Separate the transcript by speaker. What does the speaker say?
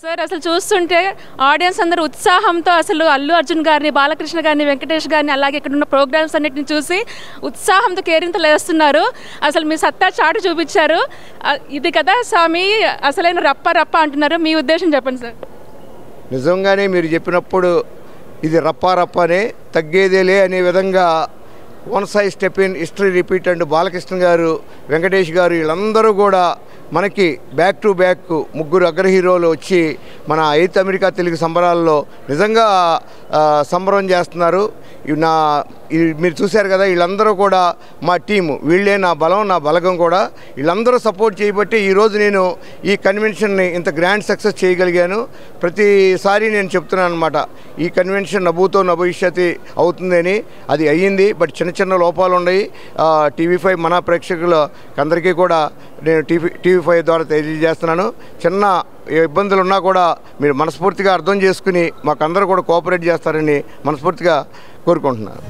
Speaker 1: Sir అసలు చూస్తుంటే audience అందరూ ఉత్సాహంతో అసలు అల్లు అర్జున్ గారిని, బాలకృష్ణ గారిని, వెంకటేష్ గారిని, అలాగే ఇక్కడ ఉన్న ప్రోగ్రామ్స్ అన్నిటిని చూసి ఉత్సాహంతో కేరింతలు వేస్తున్నారు. అసలు మీ సత్తా చాటు చూపించారు. ఇది కదా స్వామి అసలైన రప్ప రప్ప అంటున్నారు. మీ ఉద్దేశం చెప్పండి సార్.
Speaker 2: నిజంగానే మీరు చెప్పినప్పుడు ఇది రప్ప రప్పనే తగ్గేదేలే అనే విధంగా one size step in history repeat and Balakrishna గారు, వెంకటేష్ గారు వీళ్ళందరూ కూడా మనకి బ్యాక్ టు బ్యాక్ ముగ్గురు అగ్ర హీరోలు వచ్చి మన 8th అమెరికా తెలుగు సంబరాల్లో నిజంగా సంబరం చేస్తున్నారు. మీరు చూశారు కదా, వీళ్ళందరూ కూడా మా టీము, వీళ్ళే నా బలం, నా బలగం కూడా. వీళ్ళందరూ సపోర్ట్ చేయబట్టి ఈరోజు నేను ఈ కన్వెన్షన్ని ఇంత గ్రాండ్ సక్సెస్ చేయగలిగాను. ప్రతిసారి నేను చెప్తున్నాను అనమాట, ఈ కన్వెన్షన్ నభూతో నభవిష్యతి అవుతుందని. అది అయ్యింది, బట్ చిన్న చిన్న లోపాలు ఉన్నాయి. TV5 మన ప్రేక్షకులకి అందరికీ కూడా నేను TV5 ద్వారా తెలియజేస్తున్నాను. చిన్న ఇబ్బందులు ఉన్నా కూడా మీరు మనస్ఫూర్తిగా అర్థం చేసుకుని మాకందరూ కూడా కోఆపరేట్ చేస్తారని మనస్ఫూర్తిగా కోరుకుంటున్నాను.